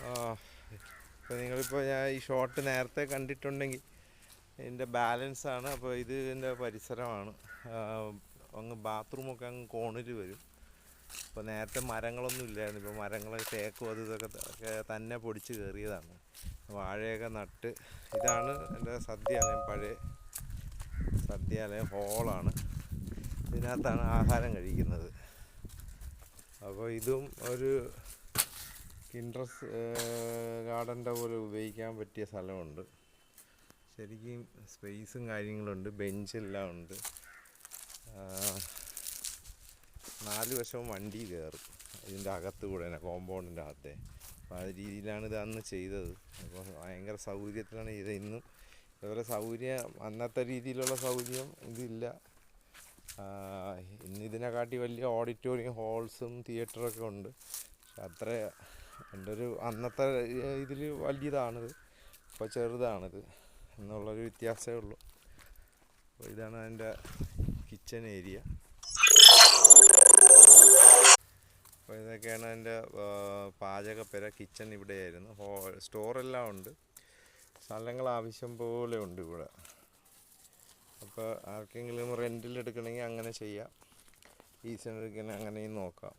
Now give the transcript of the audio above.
ഇപ്പോൾ നിങ്ങളിപ്പോൾ ഞാൻ ഈ ഷോട്ട് നേരത്തെ കണ്ടിട്ടുണ്ടെങ്കിൽ ഇതിൻ്റെ ബാലൻസാണ്. അപ്പോൾ ഇത് ഇതിൻ്റെ പരിസരമാണ്. അങ്ങ് ബാത്റൂമൊക്കെ അങ്ങ് കോണിൽ വരും. അപ്പോൾ നേരത്തെ മരങ്ങളൊന്നും ഇല്ലായിരുന്നു. ഇപ്പോൾ മരങ്ങൾ തേക്കും അത് ഇതൊക്കെ തന്നെ പൊടിച്ച് കയറിയതാണ്. വാഴയൊക്കെ നട്ട് ഇതാണ് എൻ്റെ സദ്യാലയം. പഴയ സദ്യാലയം ഹോളാണ്. ഇതിനകത്താണ് ആഹാരം കഴിക്കുന്നത്. അപ്പോൾ ഇതും ഒരു കിൻഡ്രസ് ഗാർഡൻ്റെ പോലെ ഉപയോഗിക്കാൻ പറ്റിയ സ്ഥലമുണ്ട്. ശരിക്കും സ്പേസും കാര്യങ്ങളുണ്ട്, ബെഞ്ചെല്ലാം ഉണ്ട്. 4 വശവും വണ്ടി കയറും ഇതിൻ്റെ അകത്ത് കൂടെ തന്നെ, കോമ്പൗണ്ടിൻ്റെ അകത്തെ. അപ്പോൾ ആ രീതിയിലാണ് ഇത് അന്ന് ചെയ്തത്. അപ്പോൾ ഭയങ്കര സൗകര്യത്തിലാണ് ഇത്. ഇന്നും ഇവരെ സൗകര്യം അന്നത്തെ രീതിയിലുള്ള സൗകര്യം ഇതില്ല. ഇന്ന് ഇതിനെക്കാട്ടി വലിയ ഓഡിറ്റോറിയം ഹോൾസും തിയേറ്ററൊക്കെ ഉണ്ട്. പക്ഷെ അത്ര എൻ്റെ ഒരു അന്നത്തെ ഇതിൽ വലിയതാണിത്, ഇപ്പോൾ ചെറുതാണിത് എന്നുള്ളൊരു വ്യത്യാസമേ ഉള്ളൂ. അപ്പോൾ ഇതാണ് അതിൻ്റെ കിച്ചൺ ഏരിയ. അപ്പോൾ ഇതൊക്കെയാണ് അതിൻ്റെ പാചകപ്പുര. കിച്ചൺ ഇവിടെയായിരുന്നു. സ്റ്റോറെല്ലാം ഉണ്ട്. സ്ഥലങ്ങൾ ആവശ്യം പോലെ ഉണ്ട് ഇവിടെ. അപ്പോൾ ആർക്കെങ്കിലും റെൻറ്റിൽ എടുക്കണമെങ്കിൽ അങ്ങനെ ചെയ്യാം. ലീസിന് എടുക്കണമെങ്കിൽ അങ്ങനെയും നോക്കാം.